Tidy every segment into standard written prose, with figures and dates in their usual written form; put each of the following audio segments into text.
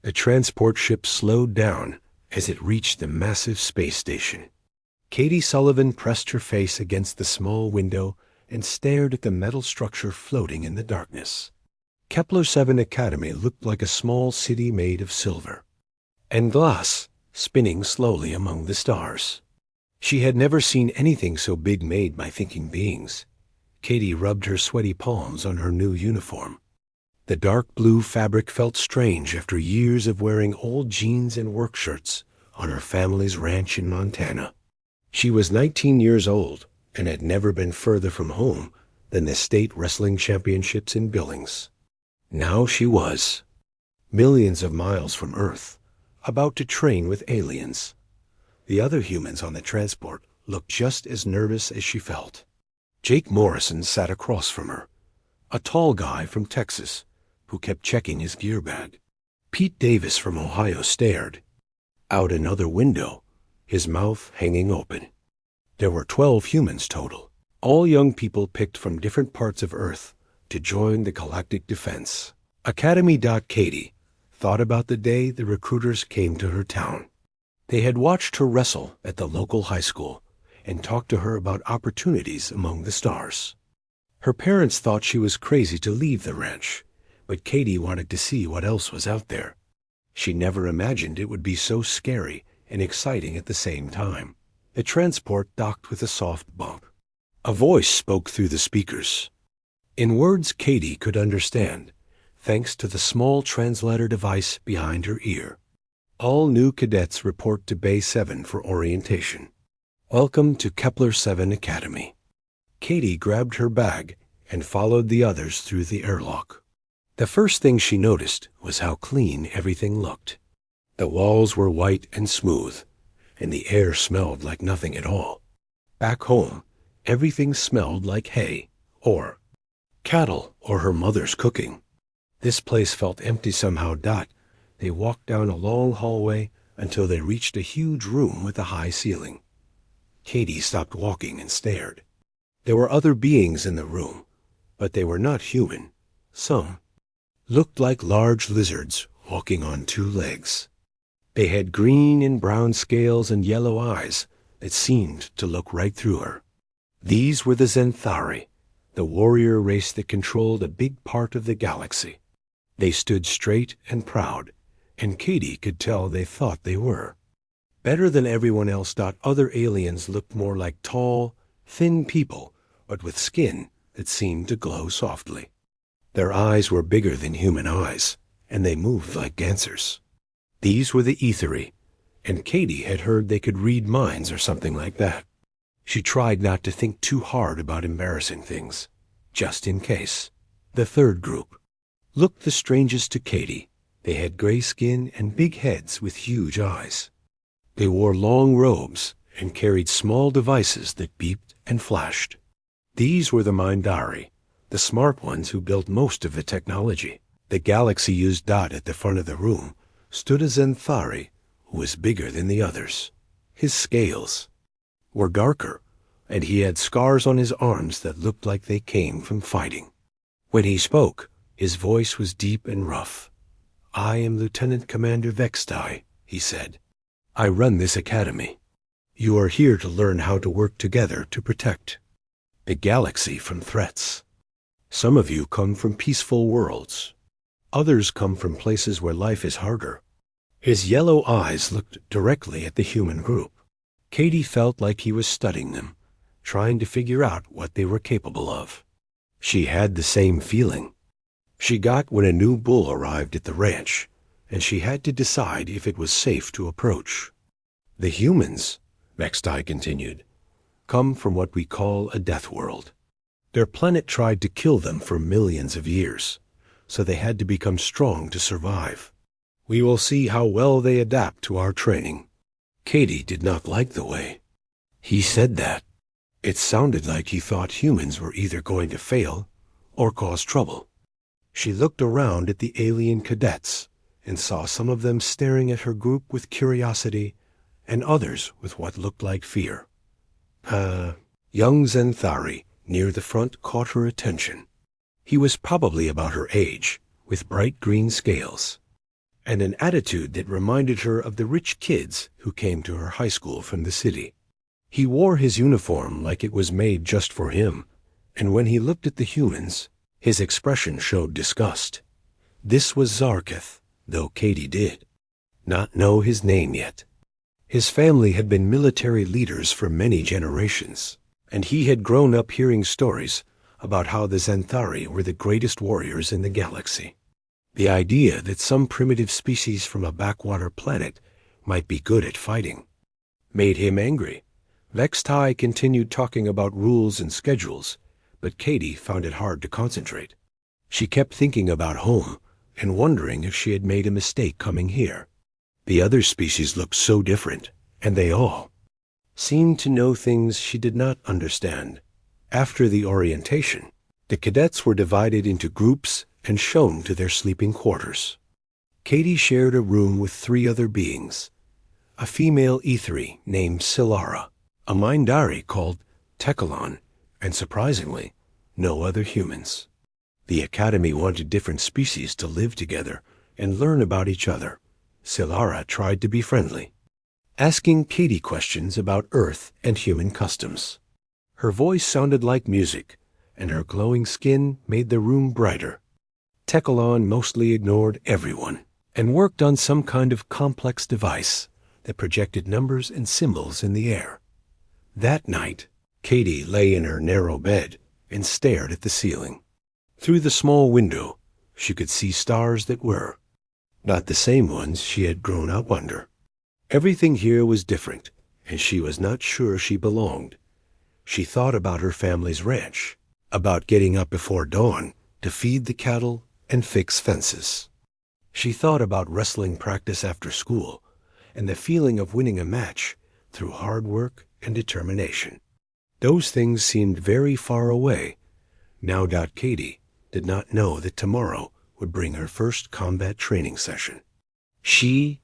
The transport ship slowed down as it reached the massive space station. Katie Sullivan pressed her face against the small window and stared at the metal structure floating in the darkness. Kepler-7 Academy looked like a small city made of silver and glass, spinning slowly among the stars. She had never seen anything so big made by thinking beings. Katie rubbed her sweaty palms on her new uniform. The dark blue fabric felt strange after years of wearing old jeans and work shirts on her family's ranch in Montana. She was 19 years old and had never been further from home than the state wrestling championships in Billings. Now she was millions of miles from Earth, about to train with aliens. The other humans on the transport looked just as nervous as she felt. Jake Morrison sat across from her, a tall guy from Texas who kept checking his gear bag. Pete Davis from Ohio stared out another window, his mouth hanging open. There were 12 humans total, all young people picked from different parts of Earth to join the Galactic Defense. Academy.Katie thought about the day the recruiters came to her town. They had watched her wrestle at the local high school and talked to her about opportunities among the stars. Her parents thought she was crazy to leave the ranch, but Katie wanted to see what else was out there. She never imagined it would be so scary and exciting at the same time. The transport docked with a soft bump. A voice spoke through the speakers, in words Katie could understand, thanks to the small translator device behind her ear. All new cadets report to Bay 7 for orientation. Welcome to Kepler-7 Academy. Katie grabbed her bag and followed the others through the airlock. The first thing she noticed was how clean everything looked. The walls were white and smooth, and the air smelled like nothing at all. Back home, everything smelled like hay, or cattle, or her mother's cooking. This place felt empty somehow. They walked down a long hallway until they reached a huge room with a high ceiling. Katie stopped walking and stared. There were other beings in the room, but they were not human. Some looked like large lizards walking on two legs. They had green and brown scales and yellow eyes that seemed to look right through her. These were the Zenthari, the warrior race that controlled a big part of the galaxy. They stood straight and proud, and Katie could tell they thought they were. Better than everyone else. Other aliens looked more like tall, thin people, but with skin that seemed to glow softly. Their eyes were bigger than human eyes, and they moved like dancers. These were the Etheri, and Katie had heard they could read minds or something like that. She tried not to think too hard about embarrassing things, just in case. The third group looked the strangest to Katie. They had gray skin and big heads with huge eyes. They wore long robes and carried small devices that beeped and flashed. These were the Mindari, the smart ones who built most of the technology. The galaxy used. At the front of the room stood a Zenthari who was bigger than the others. His scales were darker, and he had scars on his arms that looked like they came from fighting. When he spoke, his voice was deep and rough. "I am Lieutenant Commander Vextai," he said. "I run this academy. You are here to learn how to work together to protect the galaxy from threats. Some of you come from peaceful worlds. Others come from places where life is harder." His yellow eyes looked directly at the human group. Katie felt like he was studying them, trying to figure out what they were capable of. She had the same feeling she got when a new bull arrived at the ranch, and she had to decide if it was safe to approach. "The humans," Vextai continued, "come from what we call a death world. Their planet tried to kill them for millions of years, so they had to become strong to survive. We will see how well they adapt to our training." Katie did not like the way he said that. It sounded like he thought humans were either going to fail or cause trouble. She looked around at the alien cadets and saw some of them staring at her group with curiosity and others with what looked like fear. Young Zenthari near the front caught her attention. He was probably about her age, with bright green scales. and an attitude that reminded her of the rich kids who came to her high school from the city. He wore his uniform like it was made just for him, and when he looked at the humans, his expression showed disgust. This was Zarketh, though Katie did not know his name yet. His family had been military leaders for many generations, and he had grown up hearing stories about how the Xanthari were the greatest warriors in the galaxy. The idea that some primitive species from a backwater planet might be good at fighting made him angry. Vextai continued talking about rules and schedules, but Katie found it hard to concentrate. She kept thinking about home and wondering if she had made a mistake coming here. The other species looked so different, and they all seemed to know things she did not understand. After the orientation, the cadets were divided into groups and shown to their sleeping quarters. Katie shared a room with 3 other beings, a female Etheri named Silara, a Mindari called Tekalon, and surprisingly, no other humans. The Academy wanted different species to live together and learn about each other. Silara tried to be friendly, asking Katie questions about Earth and human customs. Her voice sounded like music, and her glowing skin made the room brighter. Tekalon mostly ignored everyone and worked on some kind of complex device that projected numbers and symbols in the air. That night, Katie lay in her narrow bed and stared at the ceiling. Through the small window, she could see stars that were not the same ones she had grown up under. Everything here was different, and she was not sure she belonged. She thought about her family's ranch, about getting up before dawn to feed the cattle and fix fences. She thought about wrestling practice after school and the feeling of winning a match through hard work and determination. Those things seemed very far away. Now Katie did not know that tomorrow would bring her first combat training session. She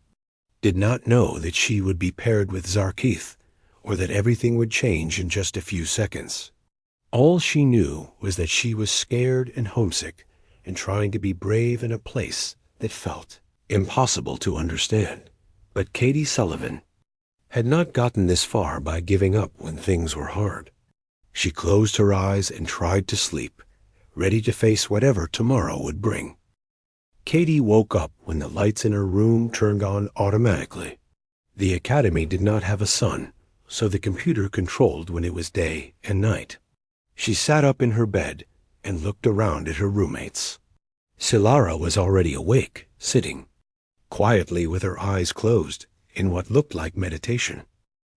did not know that she would be paired with Zarketh, or that everything would change in just a few seconds. All she knew was that she was scared and homesick and trying to be brave in a place that felt impossible to understand. But Katie Sullivan had not gotten this far by giving up when things were hard. She closed her eyes and tried to sleep, ready to face whatever tomorrow would bring. Katie woke up when the lights in her room turned on automatically. The Academy did not have a sun, so the computer controlled when it was day and night. She sat up in her bed and looked around at her roommates. Silara was already awake, sitting quietly with her eyes closed in what looked like meditation.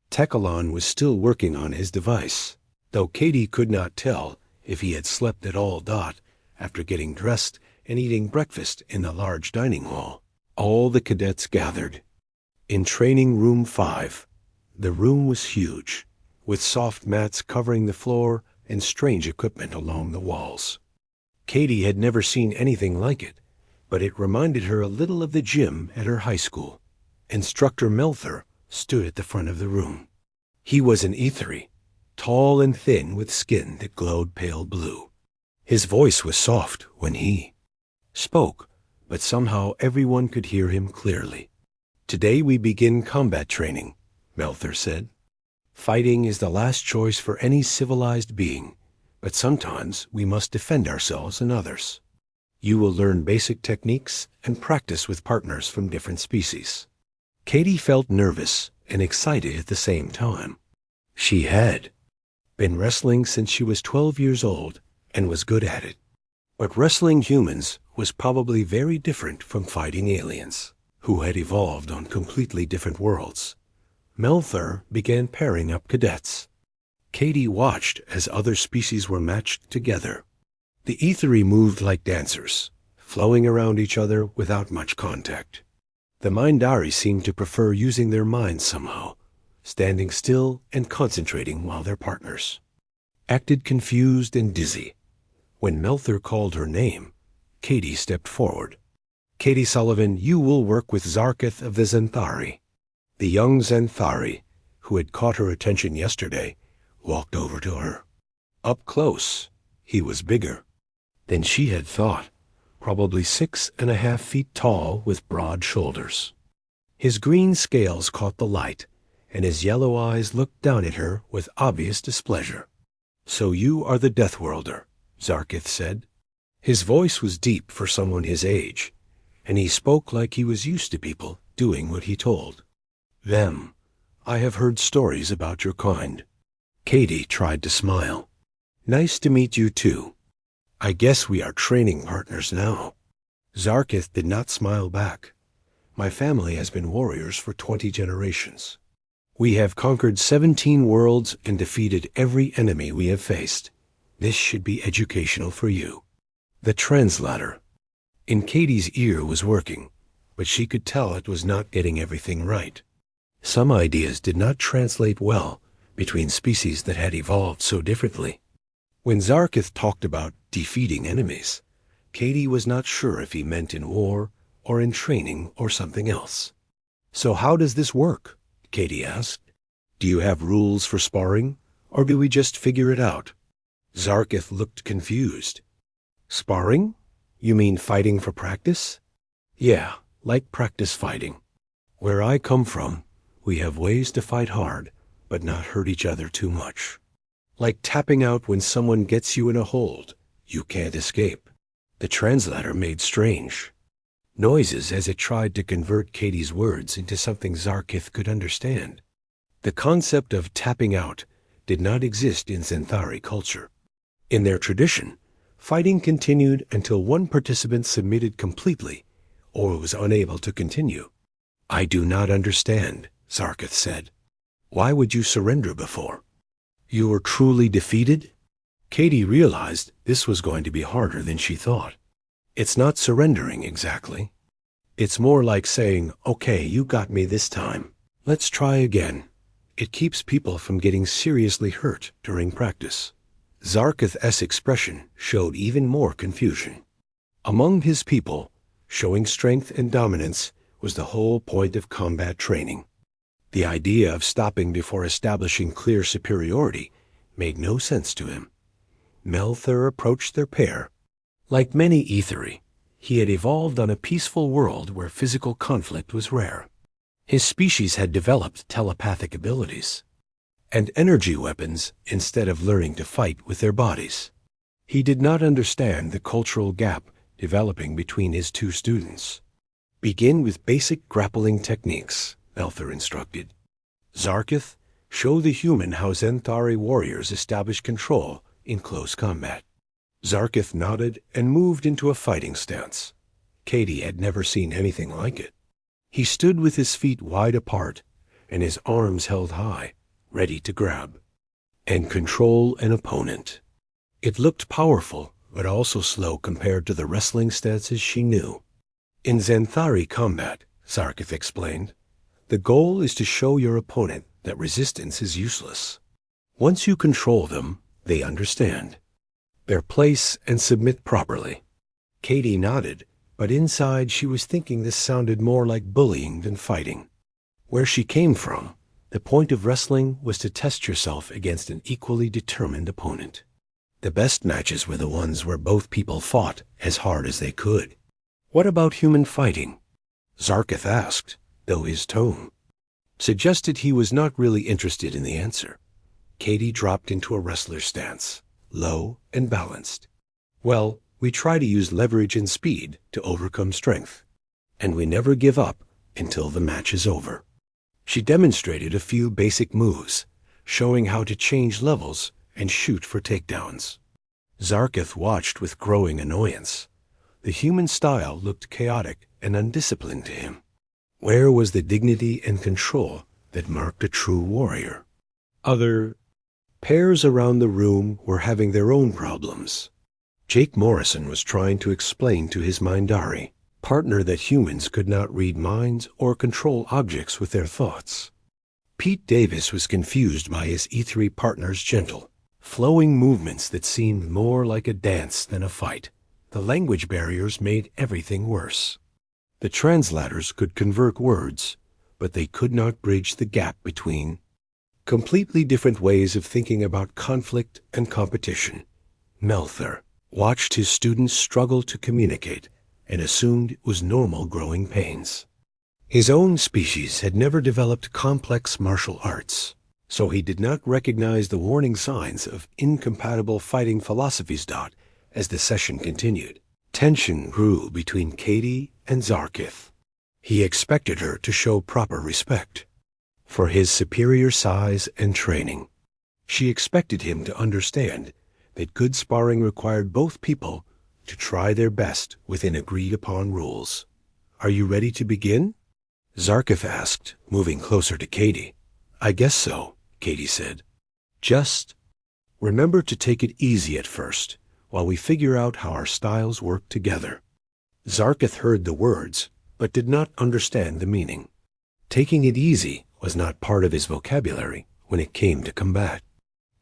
Tekalon was still working on his device, though Katie could not tell if he had slept at all. After getting dressed and eating breakfast in the large dining hall, all the cadets gathered. In Training Room 5, the room was huge, with soft mats covering the floor and strange equipment along the walls. Katie had never seen anything like it, but it reminded her a little of the gym at her high school. Instructor Melther stood at the front of the room. He was an Etheri, tall and thin with skin that glowed pale blue. His voice was soft when he spoke, but somehow everyone could hear him clearly. "Today we begin combat training," Melther said. "Fighting is the last choice for any civilized being, but sometimes we must defend ourselves and others. You will learn basic techniques and practice with partners from different species." Katie felt nervous and excited at the same time. She had been wrestling since she was 12 years old and was good at it. But wrestling humans was probably very different from fighting aliens, who had evolved on completely different worlds. Melther began pairing up cadets. Katie watched as other species were matched together. The Etheri moved like dancers, flowing around each other without much contact. The Mindari seemed to prefer using their minds somehow, standing still and concentrating while their partners acted confused and dizzy. When Melther called her name, Katie stepped forward. "Katie Sullivan, you will work with Zarketh of the Xanthari." The young Xanthari, who had caught her attention yesterday, walked over to her. Up close, he was bigger than she had thought, probably 6.5 feet tall with broad shoulders. His green scales caught the light, and his yellow eyes looked down at her with obvious displeasure. "So you are the Deathworlder," Zarkith said. His voice was deep for someone his age, and he spoke like he was used to people doing what he told them. "I have heard stories about your kind." Katie tried to smile. "Nice to meet you too. I guess we are training partners now." Zarkith did not smile back. "My family has been warriors for 20 generations. We have conquered 17 worlds and defeated every enemy we have faced. This should be educational for you." The translator in Katie's ear was working, but she could tell it was not getting everything right. Some ideas did not translate well between species that had evolved so differently. When Zarkith talked about defeating enemies, Katie was not sure if he meant in war or in training or something else. "So how does this work?" Katie asked. "Do you have rules for sparring, or do we just figure it out?" Zarkith looked confused. "Sparring? You mean fighting for practice?" "Yeah, like practice fighting. Where I come from, we have ways to fight hard, but not hurt each other too much. Like tapping out when someone gets you in a hold. You can't escape." The translator made strange noises as it tried to convert Katie's words into something Zarkith could understand. The concept of tapping out did not exist in Zenthari culture. In their tradition, fighting continued until one participant submitted completely or was unable to continue. "I do not understand," Zarkith said. "Why would you surrender before? You were truly defeated?" Katie realized this was going to be harder than she thought. "It's not surrendering exactly. It's more like saying, 'Okay, you got me this time. Let's try again.' It keeps people from getting seriously hurt during practice." Zarkith's expression showed even more confusion. Among his people, showing strength and dominance was the whole point of combat training. The idea of stopping before establishing clear superiority made no sense to him. Melther approached their pair. Like many Etheri, he had evolved on a peaceful world where physical conflict was rare. His species had developed telepathic abilities and energy weapons instead of learning to fight with their bodies. He did not understand the cultural gap developing between his two students. "Begin with basic grappling techniques," Melther instructed. "Zarkith, show the human how Zenthari warriors establish control in close combat." Zarkith nodded and moved into a fighting stance. Katie had never seen anything like it. He stood with his feet wide apart and his arms held high, ready to grab and control an opponent. It looked powerful, but also slow compared to the wrestling stances she knew. "In Zenthari combat," Zarkith explained, "the goal is to show your opponent that resistance is useless. Once you control them, they understand their place and submit properly." Katie nodded, but inside she was thinking this sounded more like bullying than fighting. Where she came from, the point of wrestling was to test yourself against an equally determined opponent. The best matches were the ones where both people fought as hard as they could. "What about human fighting?" Zarkith asked, though his tone suggested he was not really interested in the answer. Katie dropped into a wrestler's stance, low and balanced. "Well, we try to use leverage and speed to overcome strength, and we never give up until the match is over." She demonstrated a few basic moves, showing how to change levels and shoot for takedowns. Zarkith watched with growing annoyance. The human style looked chaotic and undisciplined to him. Where was the dignity and control that marked a true warrior? Other pairs around the room were having their own problems. Jake Morrison was trying to explain to his Mindari partner that humans could not read minds or control objects with their thoughts. Pete Davis was confused by his E3 partner's gentle, flowing movements that seemed more like a dance than a fight. The language barriers made everything worse. The translators could convert words, but they could not bridge the gap between completely different ways of thinking about conflict and competition. Melther watched his students struggle to communicate and assumed it was normal growing pains. His own species had never developed complex martial arts, so he did not recognize the warning signs of incompatible fighting philosophies. As the session continued, tension grew between Katie and Zarkith. He expected her to show proper respect for his superior size and training. She expected him to understand that good sparring required both people to try their best within agreed-upon rules. "Are you ready to begin?" Zarkith asked, moving closer to Katie. "I guess so," Katie said. "Just remember to take it easy at first, while we figure out how our styles work together." Zarkith heard the words, but did not understand the meaning. Taking it easy was not part of his vocabulary when it came to combat.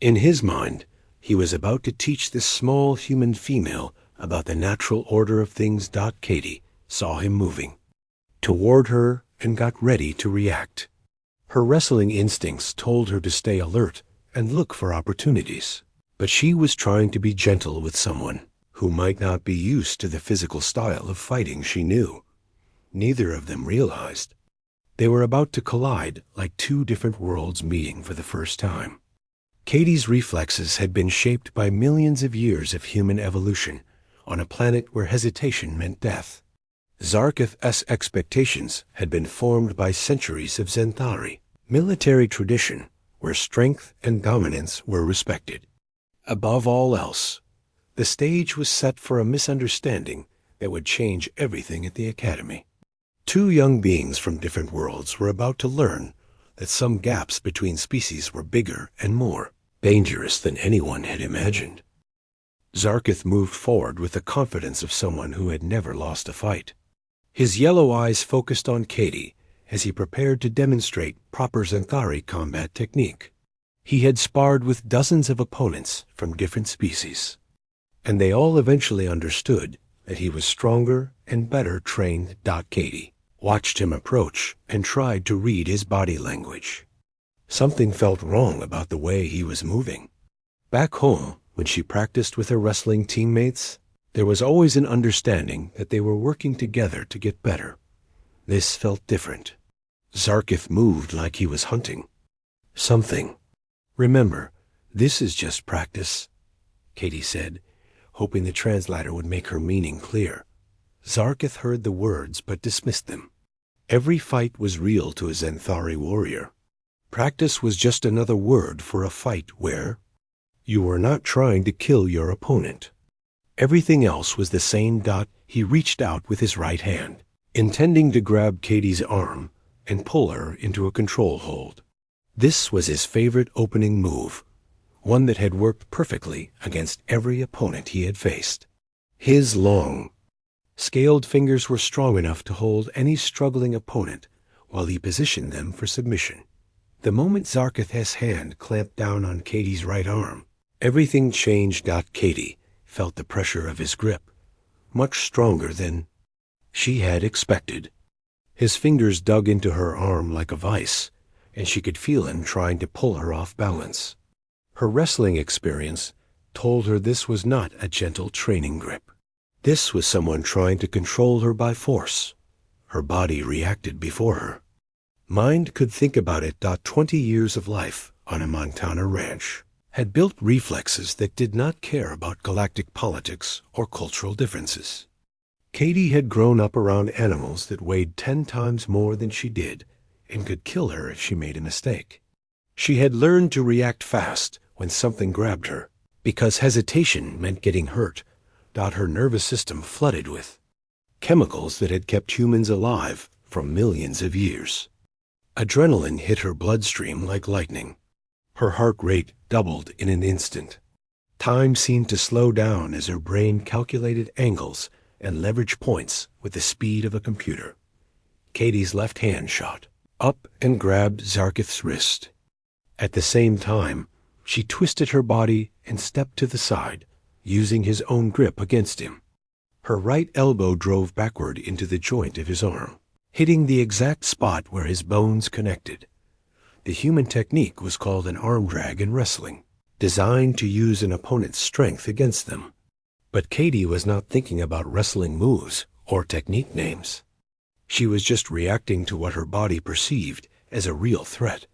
In his mind, he was about to teach this small human female about the natural order of things. Katie saw him moving toward her and got ready to react. Her wrestling instincts told her to stay alert and look for opportunities, but she was trying to be gentle with someone who might not be used to the physical style of fighting she knew. Neither of them realized they were about to collide, like two different worlds meeting for the first time. Katie's reflexes had been shaped by millions of years of human evolution on a planet where hesitation meant death. Zarkith's expectations had been formed by centuries of Zenthari military tradition where strength and dominance were respected. Above all else, the stage was set for a misunderstanding that would change everything at the academy. Two young beings from different worlds were about to learn that some gaps between species were bigger and more dangerous than anyone had imagined. Zarkith moved forward with the confidence of someone who had never lost a fight. His yellow eyes focused on Katie as he prepared to demonstrate proper Zenthari combat technique. He had sparred with dozens of opponents from different species, and they all eventually understood that he was stronger and better trained. Katie watched him approach and tried to read his body language. Something felt wrong about the way he was moving. Back home, when she practiced with her wrestling teammates, there was always an understanding that they were working together to get better. This felt different. Zarkith moved like he was hunting something. "Remember, this is just practice," Katie said, hoping the translator would make her meaning clear. Zarkith heard the words but dismissed them. Every fight was real to a Zenthari warrior. Practice was just another word for a fight where you were not trying to kill your opponent. Everything else was the same. He reached out with his right hand, intending to grab Katie's arm and pull her into a control hold. This was his favorite opening move, one that had worked perfectly against every opponent he had faced. His long, scaled fingers were strong enough to hold any struggling opponent while he positioned them for submission. The moment Zarkith's hand clamped down on Katie's right arm, everything changed. Katie felt the pressure of his grip, much stronger than she had expected. His fingers dug into her arm like a vice, and she could feel him trying to pull her off balance. Her wrestling experience told her this was not a gentle training grip. This was someone trying to control her by force. Her body reacted before her. Mind could think about it. 20 years of life on a Montana ranch had built reflexes that did not care about galactic politics or cultural differences. Katie had grown up around animals that weighed 10 times more than she did and could kill her if she made a mistake. She had learned to react fast when something grabbed her, because hesitation meant getting hurt. Her nervous system flooded with chemicals that had kept humans alive for millions of years. Adrenaline hit her bloodstream like lightning. Her heart rate doubled in an instant. Time seemed to slow down as her brain calculated angles and leveraged points with the speed of a computer. Katie's left hand shot up and grabbed Zarkith's wrist. At the same time, she twisted her body and stepped to the side, using his own grip against him. Her right elbow drove backward into the joint of his arm, hitting the exact spot where his bones connected. The human technique was called an arm drag in wrestling, designed to use an opponent's strength against them. But Katie was not thinking about wrestling moves or technique names. She was just reacting to what her body perceived as a real threat.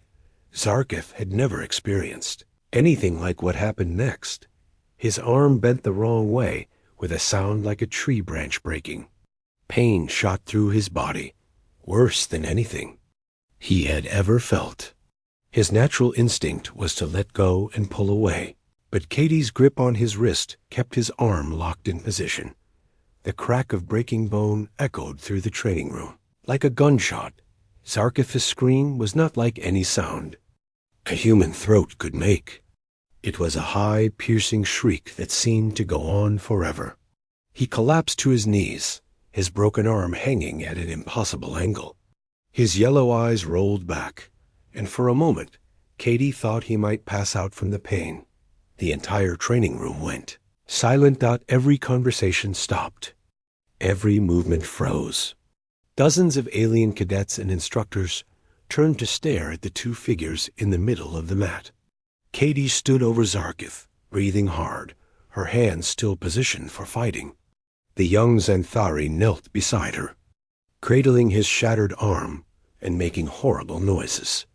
Zarkith had never experienced anything like what happened next. His arm bent the wrong way with a sound like a tree branch breaking. Pain shot through his body, worse than anything he had ever felt. His natural instinct was to let go and pull away, but Katie's grip on his wrist kept his arm locked in position. The crack of breaking bone echoed through the training room like a gunshot. Zarkith's scream was not like any sound a human throat could make. It was a high, piercing shriek that seemed to go on forever. He collapsed to his knees, his broken arm hanging at an impossible angle. His yellow eyes rolled back, and for a moment, Katie thought he might pass out from the pain. The entire training room went silent. Every conversation stopped. Every movement froze. Dozens of alien cadets and instructors turned to stare at the two figures in the middle of the mat. Katie stood over Zarkith, breathing hard, her hands still positioned for fighting. The young Xanthari knelt beside her, cradling his shattered arm and making horrible noises.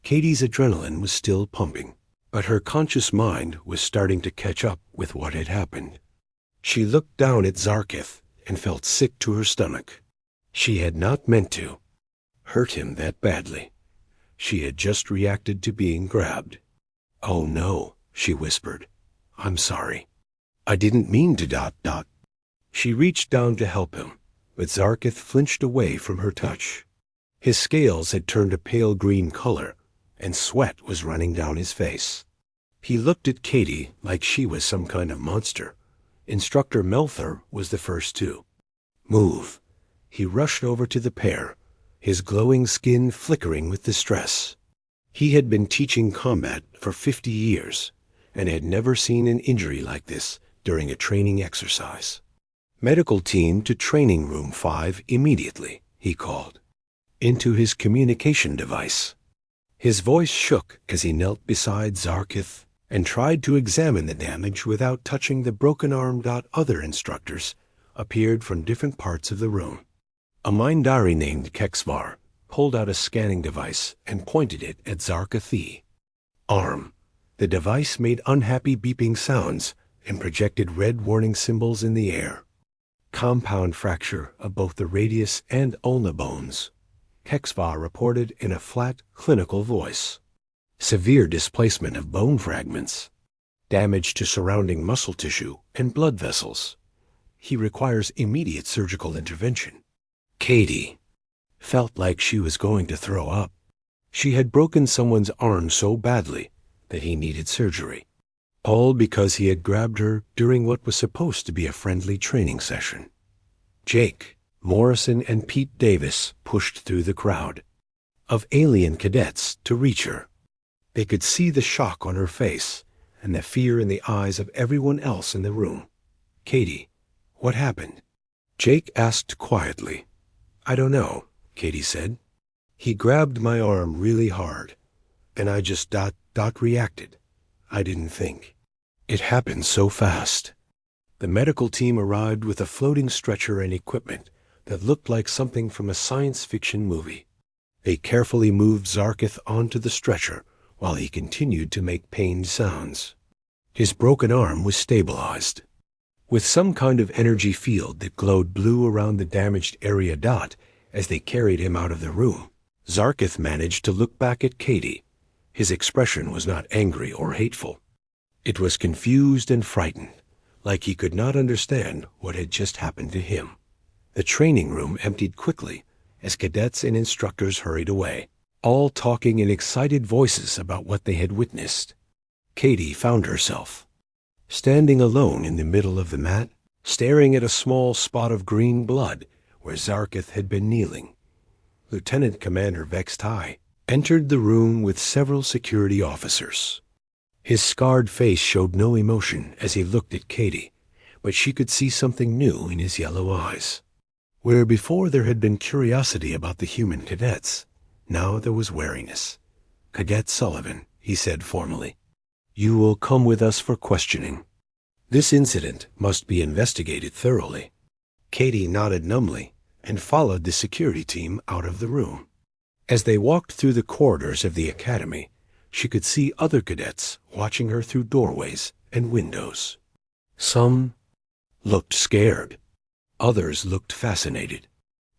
Katie's adrenaline was still pumping, but her conscious mind was starting to catch up with what had happened. She looked down at Zarkith and felt sick to her stomach. She had not meant to hurt him that badly. She had just reacted to being grabbed. "Oh no," she whispered. "I'm sorry. I didn't mean to ... She reached down to help him, but Zarkith flinched away from her touch. His scales had turned a pale green color, and sweat was running down his face. He looked at Katie like she was some kind of monster. Instructor Melther was the first to move. He rushed over to the pair, his glowing skin flickering with distress. He had been teaching combat for 50 years and had never seen an injury like this during a training exercise. "Medical team to training room 5 immediately," he called into his communication device. His voice shook as he knelt beside Zarkith and tried to examine the damage without touching the broken arm. Other instructors appeared from different parts of the room. A Mindari named Kexvar pulled out a scanning device and pointed it at Zarkith's arm. The device made unhappy beeping sounds and projected red warning symbols in the air. "Compound fracture of both the radius and ulna bones," Kexvar reported in a flat, clinical voice. "Severe displacement of bone fragments. Damage to surrounding muscle tissue and blood vessels. He requires immediate surgical intervention." Katie felt like she was going to throw up. She had broken someone's arm so badly that he needed surgery, all because he had grabbed her during what was supposed to be a friendly training session. Jake, Morrison, and Pete Davis pushed through the crowd of alien cadets to reach her. They could see the shock on her face and the fear in the eyes of everyone else in the room. "Katie, what happened?" Jake asked quietly. "I don't know," Katie said. "He grabbed my arm really hard, and I just reacted. I didn't think. It happened so fast." The medical team arrived with a floating stretcher and equipment that looked like something from a science fiction movie. They carefully moved Zarkith onto the stretcher while he continued to make pained sounds. His broken arm was stabilized with some kind of energy field that glowed blue around the damaged area. As they carried him out of the room, Zarkith managed to look back at Katie. His expression was not angry or hateful. It was confused and frightened, like he could not understand what had just happened to him. The training room emptied quickly as cadets and instructors hurried away, all talking in excited voices about what they had witnessed. Katie found herself standing alone in the middle of the mat, staring at a small spot of green blood where Zarkith had been kneeling. Lieutenant Commander Vextai entered the room with several security officers. His scarred face showed no emotion as he looked at Katie, but she could see something new in his yellow eyes. Where before there had been curiosity about the human cadets, now there was wariness. "Cadet Sullivan," he said formally, "you will come with us for questioning. This incident must be investigated thoroughly." Katie nodded numbly and followed the security team out of the room. As they walked through the corridors of the academy, she could see other cadets watching her through doorways and windows. Some looked scared. Others looked fascinated.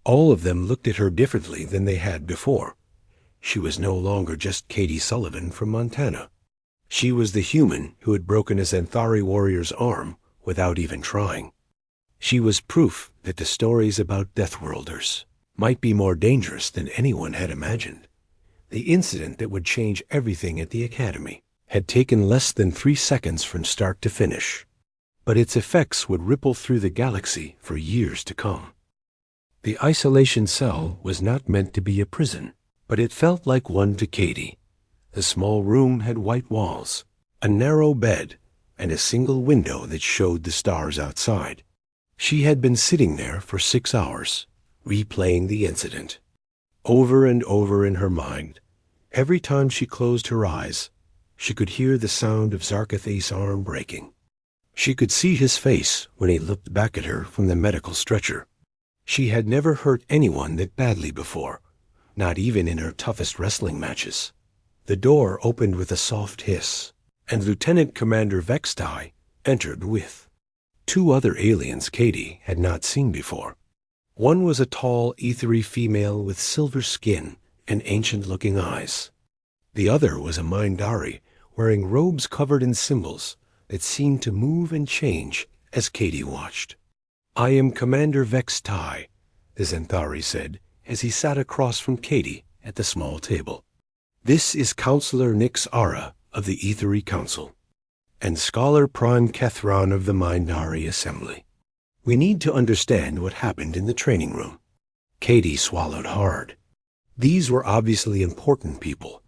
All of them looked at her differently than they had before. She was no longer just Katie Sullivan from Montana. She was the human who had broken a Xanthari warrior's arm without even trying. She was proof that the stories about Deathworlders might be more dangerous than anyone had imagined. The incident that would change everything at the academy had taken less than 3 seconds from start to finish, but its effects would ripple through the galaxy for years to come. The isolation cell was not meant to be a prison, but it felt like one to Katie. The small room had white walls, a narrow bed, and a single window that showed the stars outside. She had been sitting there for 6 hours, replaying the incident, over and over in her mind. Every time she closed her eyes, she could hear the sound of Zarketh's arm breaking. She could see his face when he looked back at her from the medical stretcher. She had never hurt anyone that badly before, not even in her toughest wrestling matches. The door opened with a soft hiss, and Lieutenant Commander Vextai entered with 2 other aliens Katie had not seen before. One was a tall, ethery female with silver skin and ancient-looking eyes. The other was a Mindari wearing robes covered in symbols that seemed to move and change as Katie watched. "I am Commander Vextai," the Xanthari said as he sat across from Katie at the small table. "This is Counselor Nix Ara of the Ethery Council, and Scholar Prime Kethron of the Mindari Assembly. We need to understand what happened in the training room." Katie swallowed hard. These were obviously important people,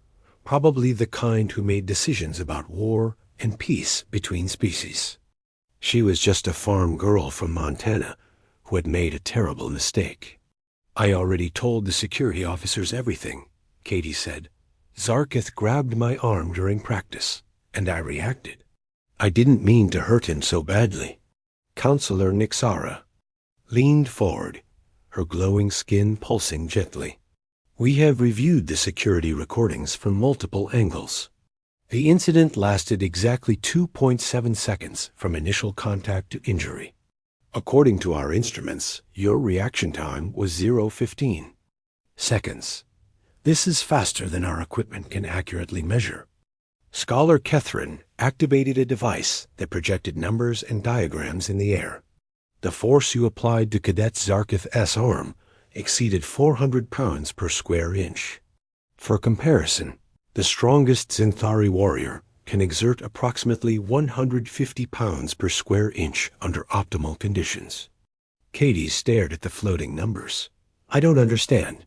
probably the kind who made decisions about war and peace between species. She was just a farm girl from Montana who had made a terrible mistake. "I already told the security officers everything," Katie said. "Zarketh grabbed my arm during practice, and I reacted. I didn't mean to hurt him so badly." Counselor Nixara leaned forward, her glowing skin pulsing gently. "We have reviewed the security recordings from multiple angles. The incident lasted exactly 2.7 seconds from initial contact to injury. According to our instruments, your reaction time was 0.15 seconds. This is faster than our equipment can accurately measure." Scholar Kethrin activated a device that projected numbers and diagrams in the air. "The force you applied to Cadet Zarketh's arm exceeded 400 pounds per square inch. For comparison, the strongest Xanthari warrior can exert approximately 150 pounds per square inch under optimal conditions." Katie stared at the floating numbers. "I don't understand."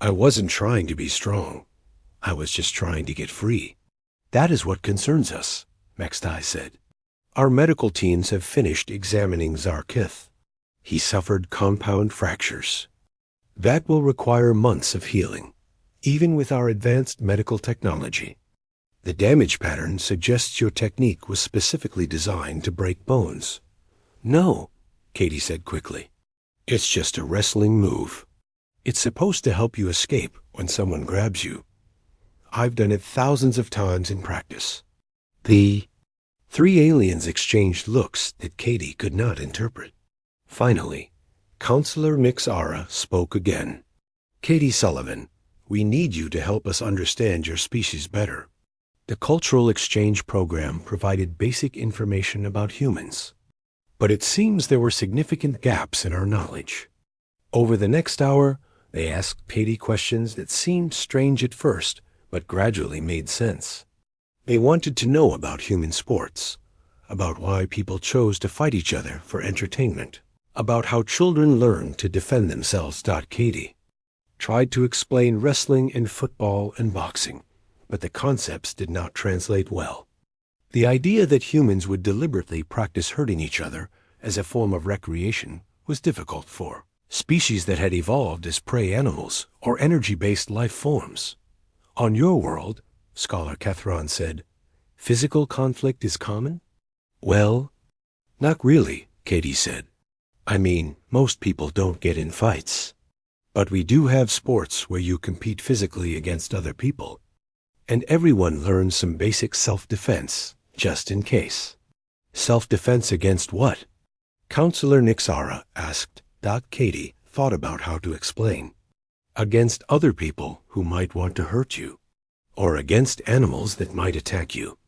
"I wasn't trying to be strong. I was just trying to get free." "That is what concerns us," Vextai said. "Our medical teams have finished examining Zarketh. He suffered compound fractures. That will require months of healing, even with our advanced medical technology. The damage pattern suggests your technique was specifically designed to break bones." "No," Katie said quickly. "It's just a wrestling move. It's supposed to help you escape when someone grabs you. I've done it thousands of times in practice." The 3 aliens exchanged looks that Katie could not interpret. Finally, Counselor Nixara spoke again. "Katie Sullivan, we need you to help us understand your species better. The cultural exchange program provided basic information about humans, but it seems there were significant gaps in our knowledge." Over the next hour, they asked Katie questions that seemed strange at first, but gradually made sense. They wanted to know about human sports, about why people chose to fight each other for entertainment, about how children learn to defend themselves. Katie tried to explain wrestling and football and boxing, but the concepts did not translate well. The idea that humans would deliberately practice hurting each other as a form of recreation was difficult for species that had evolved as prey animals or energy-based life forms. "On your world," Scholar Kethron said, "physical conflict is common?" "Well, not really," Katie said. I mean, most people don't get in fights. But we do have sports where you compete physically against other people. And everyone learns some basic self-defense, just in case. Self-defense against what? Counselor Nixara asked. Katie thought about how to explain. Against other people who might want to hurt you, or against animals that might attack you.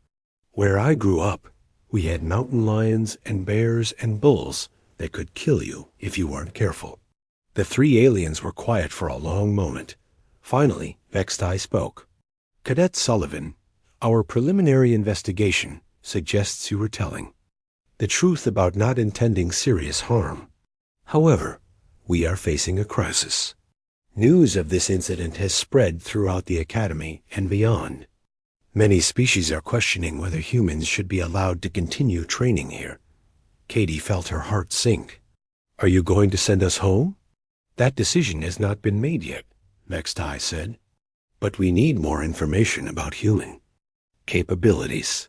Where I grew up, we had mountain lions and bears and bulls that could kill you if you weren't careful. The three aliens were quiet for a long moment. Finally, Vextai spoke. Cadet Sullivan, our preliminary investigation suggests you were telling the truth about not intending serious harm. However, we are facing a crisis. News of this incident has spread throughout the Academy and beyond. Many species are questioning whether humans should be allowed to continue training here. Katie felt her heart sink. Are you going to send us home? That decision has not been made yet, Vextai said. But we need more information about human capabilities.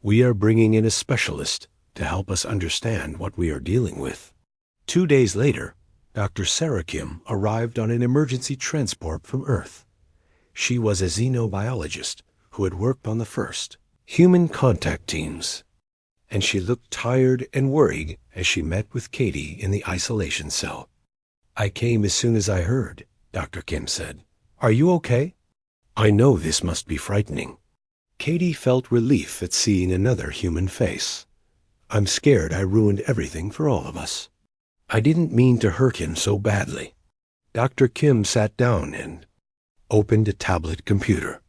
We are bringing in a specialist to help us understand what we are dealing with. 2 days later, Dr. Sarah Kim arrived on an emergency transport from Earth. She was a xenobiologist who had worked on the first human contact teams, and she looked tired and worried as she met with Katie in the isolation cell. I came as soon as I heard, Dr. Kim said. Are you okay? I know this must be frightening. Katie felt relief at seeing another human face. I'm scared I ruined everything for all of us. I didn't mean to hurt him so badly. Dr. Kim sat down and opened a tablet computer.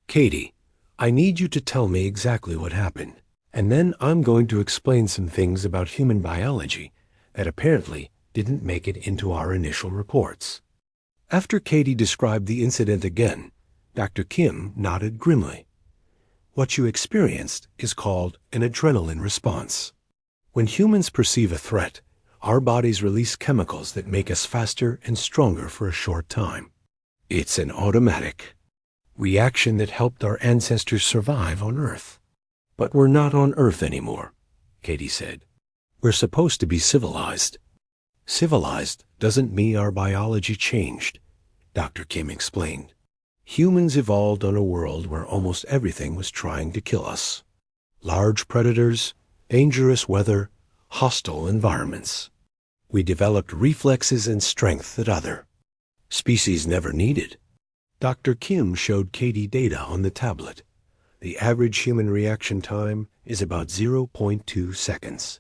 Katie, I need you to tell me exactly what happened, and then I'm going to explain some things about human biology that apparently didn't make it into our initial reports. After Katie described the incident again, Dr. Kim nodded grimly. What you experienced is called an adrenaline response. When humans perceive a threat, our bodies release chemicals that make us faster and stronger for a short time. It's an automatic reaction that helped our ancestors survive on Earth. But we're not on Earth anymore, Katie said. We're supposed to be civilized. Civilized doesn't mean our biology changed, Dr. Kim explained. Humans evolved on a world where almost everything was trying to kill us. Large predators, dangerous weather, hostile environments. We developed reflexes and strength that other species never needed. Dr. Kim showed Katie data on the tablet. The average human reaction time is about 0.2 seconds.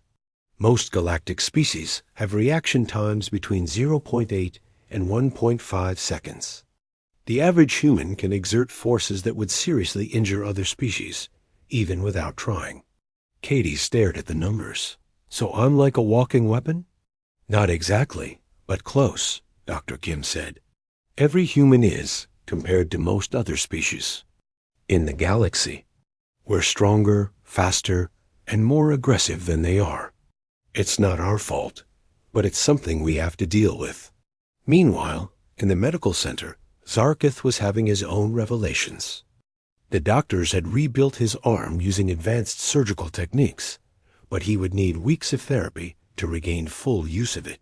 Most galactic species have reaction times between 0.8 and 1.5 seconds. The average human can exert forces that would seriously injure other species, even without trying. Katie stared at the numbers. So I'm like a walking weapon? Not exactly, but close, Dr. Kim said. Every human is, compared to most other species. In the galaxy, we're stronger, faster, and more aggressive than they are. It's not our fault, but it's something we have to deal with. Meanwhile, in the medical center, Zarkith was having his own revelations. The doctors had rebuilt his arm using advanced surgical techniques, but he would need weeks of therapy to regain full use of it.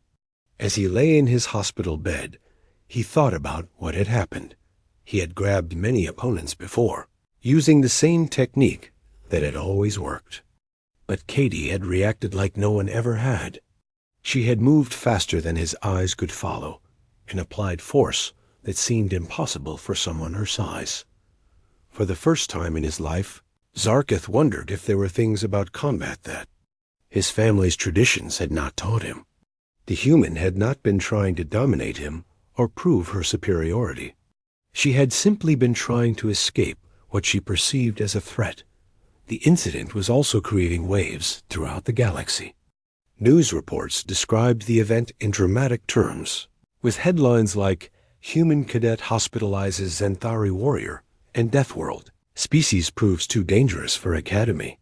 As he lay in his hospital bed, he thought about what had happened. He had grabbed many opponents before, using the same technique that had always worked. But Katie had reacted like no one ever had. She had moved faster than his eyes could follow, and applied force that seemed impossible for someone her size. For the first time in his life, Zarkith wondered if there were things about combat that his family's traditions had not taught him. The human had not been trying to dominate him or prove her superiority. She had simply been trying to escape what she perceived as a threat. The incident was also creating waves throughout the galaxy. News reports described the event in dramatic terms, with headlines like, Human Cadet Hospitalizes Xanthari Warrior and Deathworld. Species proves too dangerous for Academy.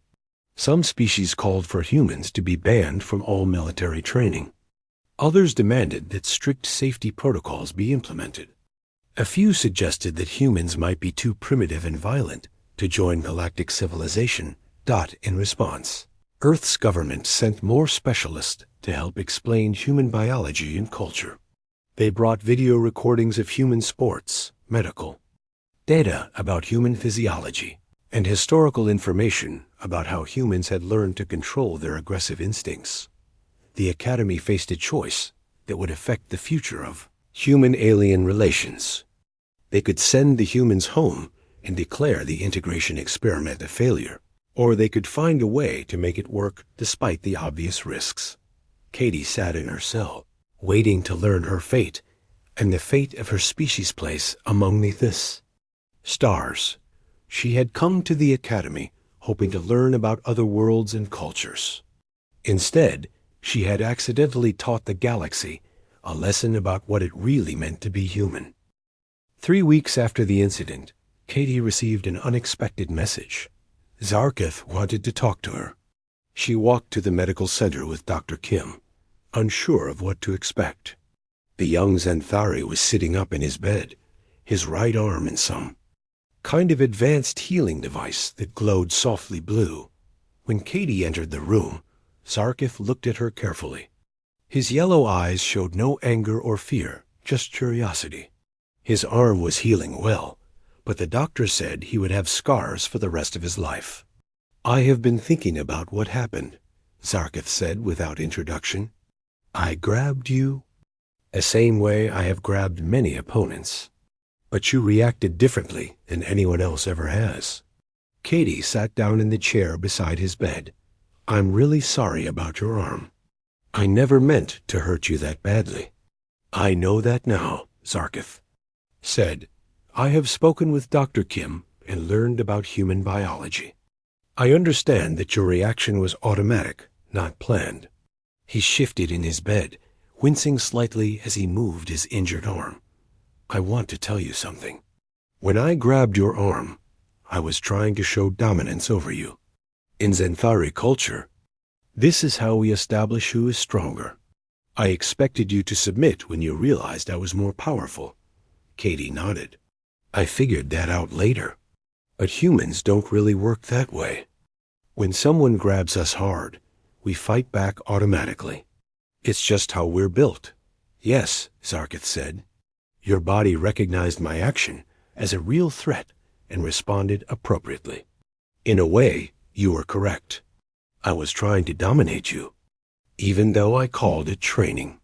Some species called for humans to be banned from all military training. Others demanded that strict safety protocols be implemented. A few suggested that humans might be too primitive and violent to join galactic civilization. In response, Earth's government sent more specialists to help explain human biology and culture. They brought video recordings of human sports, medical, data about human physiology, and historical information about how humans had learned to control their aggressive instincts. The Academy faced a choice that would affect the future of human-alien relations. They could send the humans home and declare the integration experiment a failure, or they could find a way to make it work despite the obvious risks. Katie sat in her cell, waiting to learn her fate and the fate of her species' place among the stars. She had come to the Academy hoping to learn about other worlds and cultures. Instead, she had accidentally taught the galaxy a lesson about what it really meant to be human. 3 weeks after the incident, Katie received an unexpected message. Zarkith wanted to talk to her. She walked to the medical center with Dr. Kim, unsure of what to expect. The young Xanthari was sitting up in his bed, his right arm in some kind of advanced healing device that glowed softly blue. When Katie entered the room, Zarkith looked at her carefully. His yellow eyes showed no anger or fear, just curiosity. His arm was healing well, but the doctor said he would have scars for the rest of his life. "I have been thinking about what happened," Zarkith said without introduction. "I grabbed you the same way I have grabbed many opponents, but you reacted differently than anyone else ever has." Katie sat down in the chair beside his bed. "I'm really sorry about your arm. I never meant to hurt you that badly." "I know that now," Zarkith said. "I have spoken with Dr. Kim and learned about human biology. I understand that your reaction was automatic, not planned." He shifted in his bed, wincing slightly as he moved his injured arm. "I want to tell you something. When I grabbed your arm, I was trying to show dominance over you. In Xanthari culture, this is how we establish who is stronger. I expected you to submit when you realized I was more powerful." Katie nodded. "I figured that out later. But humans don't really work that way. When someone grabs us hard, we fight back automatically. It's just how we're built." "Yes," Zarkith said. "Your body recognized my action as a real threat and responded appropriately. In a way, you were correct. I was trying to dominate you, even though I called it training."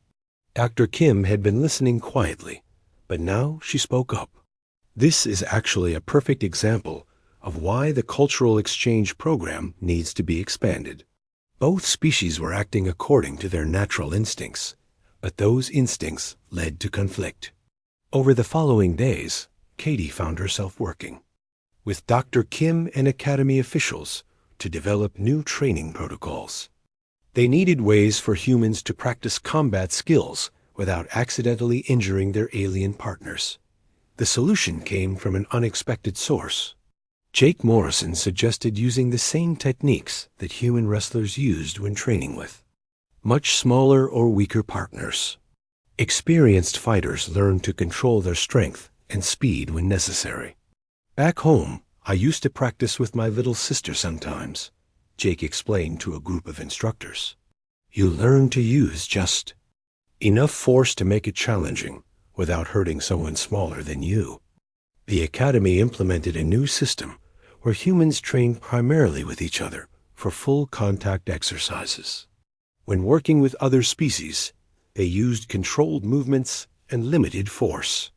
Dr. Kim had been listening quietly, but now she spoke up. "This is actually a perfect example of why the cultural exchange program needs to be expanded. Both species were acting according to their natural instincts, but those instincts led to conflict." Over the following days, Katie found herself working with Dr. Kim and Academy officials to develop new training protocols. They needed ways for humans to practice combat skills without accidentally injuring their alien partners. The solution came from an unexpected source. Jake Morrison suggested using the same techniques that human wrestlers used when training with much smaller or weaker partners. Experienced fighters learned to control their strength and speed when necessary. "Back home, I used to practice with my little sister sometimes," Jake explained to a group of instructors. "You learn to use just enough force to make it challenging without hurting someone smaller than you." The Academy implemented a new system where humans trained primarily with each other for full contact exercises. When working with other species, they used controlled movements and limited force.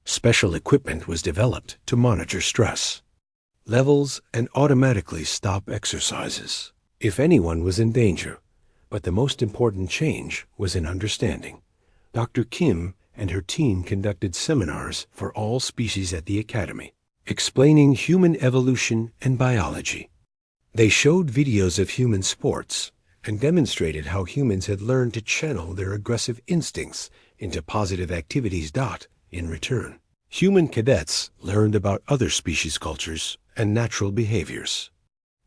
Special equipment was developed to monitor stress levels and automatically stop exercises if anyone was in danger. But the most important change was in understanding. Dr. Kim and her team conducted seminars for all species at the Academy, explaining human evolution and biology. They showed videos of human sports and demonstrated how humans had learned to channel their aggressive instincts into positive activities. In return, human cadets learned about other species' cultures and natural behaviors.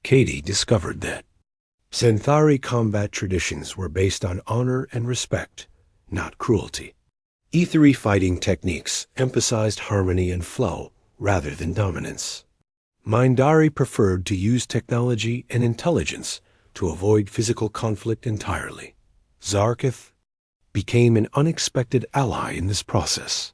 Katie discovered that Xanthari combat traditions were based on honor and respect, not cruelty. Ethery fighting techniques emphasized harmony and flow rather than dominance. Mindari preferred to use technology and intelligence to avoid physical conflict entirely. Zarkith became an unexpected ally in this process.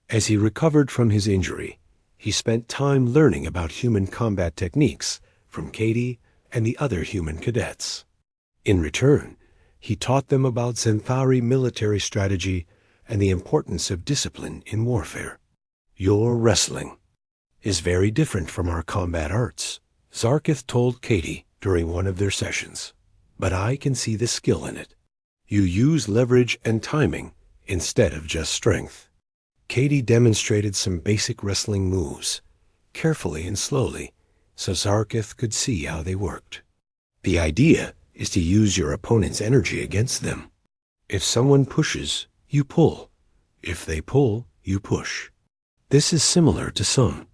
As he recovered from his injury, he spent time learning about human combat techniques from Katie and the other human cadets. In return, he taught them about Zenthari military strategy and the importance of discipline in warfare. "Your wrestling is very different from our combat arts," Zarkith told Katie during one of their sessions. "But I can see the skill in it. You use leverage and timing instead of just strength." Katie demonstrated some basic wrestling moves, carefully and slowly, so Zarkith could see how they worked. "The idea is to use your opponent's energy against them. If someone pushes, you pull. If they pull, you push. This is similar to some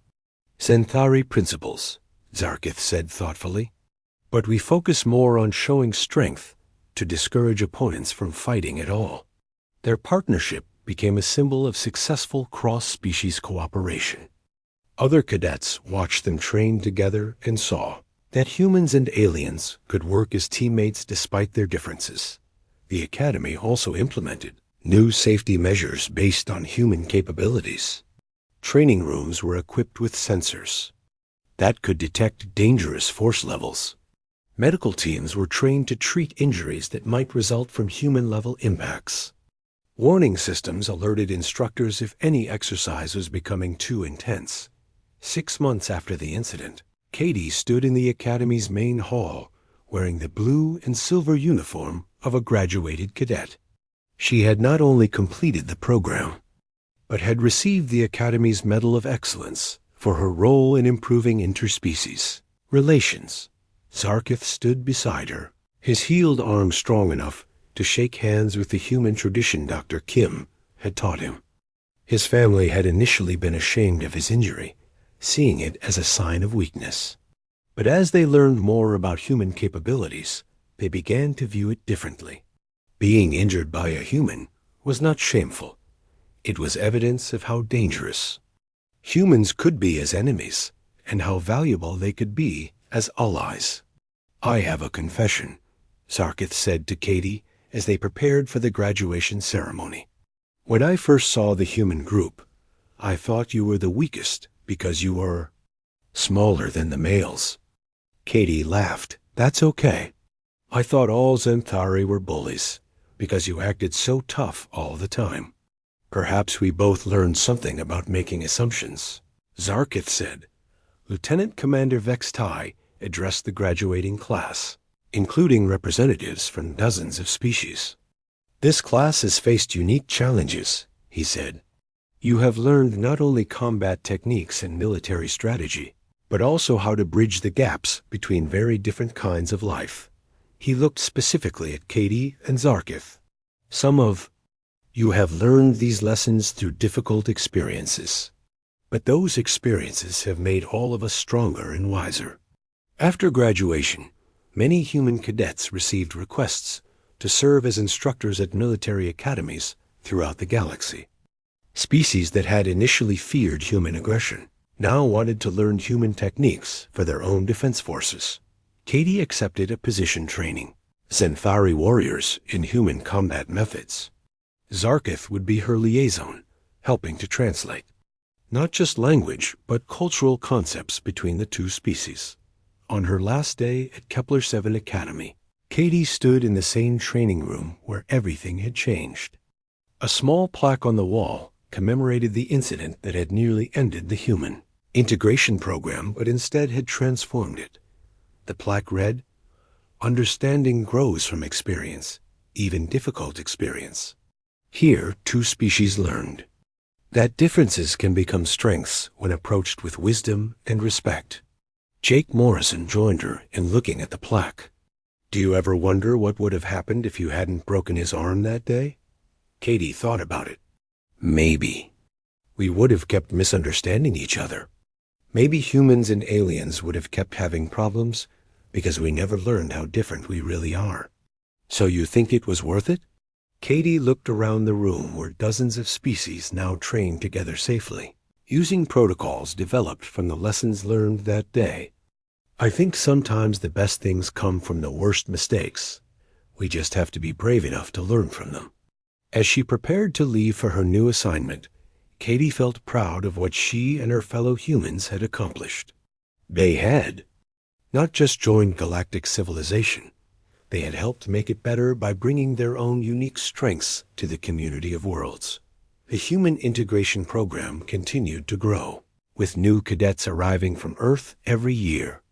Zenthari principles," Zarkith said thoughtfully. "But we focus more on showing strength to discourage opponents from fighting at all." Their partnership became a symbol of successful cross-species cooperation. Other cadets watched them train together and saw that humans and aliens could work as teammates despite their differences. The Academy also implemented new safety measures based on human capabilities. Training rooms were equipped with sensors that could detect dangerous force levels. Medical teams were trained to treat injuries that might result from human-level impacts. Warning systems alerted instructors if any exercise was becoming too intense. 6 months after the incident, Katie stood in the Academy's main hall wearing the blue and silver uniform of a graduated cadet. She had not only completed the program, but had received the Academy's Medal of Excellence for her role in improving interspecies relations. Zarkith stood beside her, his healed arm strong enough to shake hands with the human tradition Dr. Kim had taught him. His family had initially been ashamed of his injury, seeing it as a sign of weakness. But as they learned more about human capabilities, they began to view it differently. Being injured by a human was not shameful. It was evidence of how dangerous humans could be as enemies and how valuable they could be as allies. "I have a confession," Zarkith said to Katie as they prepared for the graduation ceremony. "When I first saw the human group, I thought you were the weakest because you were smaller than the males." Katie laughed. "That's okay. I thought all Zenthari were bullies because you acted so tough all the time." "Perhaps we both learned something about making assumptions," Zarkith said. Lieutenant Commander Vextai addressed the graduating class, including representatives from dozens of species. "This class has faced unique challenges," he said. "You have learned not only combat techniques and military strategy, but also how to bridge the gaps between very different kinds of life." He looked specifically at Katie and Zarkith. You have learned these lessons through difficult experiences, but those experiences have made all of us stronger and wiser." After graduation, many human cadets received requests to serve as instructors at military academies throughout the galaxy. Species that had initially feared human aggression now wanted to learn human techniques for their own defense forces. Katie accepted a position training, Zenthari warriors in human combat methods. Zarkith would be her liaison, helping to translate not just language, but cultural concepts between the two species. On her last day at Kepler 7 Academy, Katie stood in the same training room where everything had changed. A small plaque on the wall commemorated the incident that had nearly ended the human integration program, but instead had transformed it. The plaque read, "Understanding grows from experience, even difficult experience. Here, two species learned that differences can become strengths when approached with wisdom and respect." Jake Morrison joined her in looking at the plaque. "Do you ever wonder what would have happened if you hadn't broken his arm that day?" Katie thought about it. "Maybe we would have kept misunderstanding each other. Maybe humans and aliens would have kept having problems because we never learned how different we really are." "So you think it was worth it?" Katie looked around the room where dozens of species now trained together safely, using protocols developed from the lessons learned that day. "I think sometimes the best things come from the worst mistakes, We just have to be brave enough to learn from them. As she prepared to leave for her new assignment, Katie felt proud of what she and her fellow humans had accomplished. They had not just joined galactic civilization, they had helped make it better by bringing their own unique strengths to the community of worlds. The human integration program continued to grow, with new cadets arriving from Earth every year.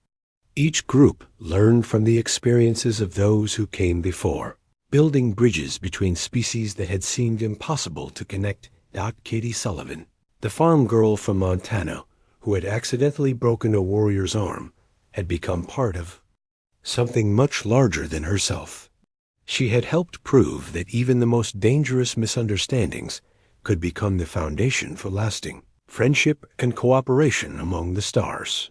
Each group learned from the experiences of those who came before, building bridges between species that had seemed impossible to connect. Katie Sullivan, the farm girl from Montana who had accidentally broken a warrior's arm, had become part of something much larger than herself. She had helped prove that even the most dangerous misunderstandings could become the foundation for lasting friendship and cooperation among the stars.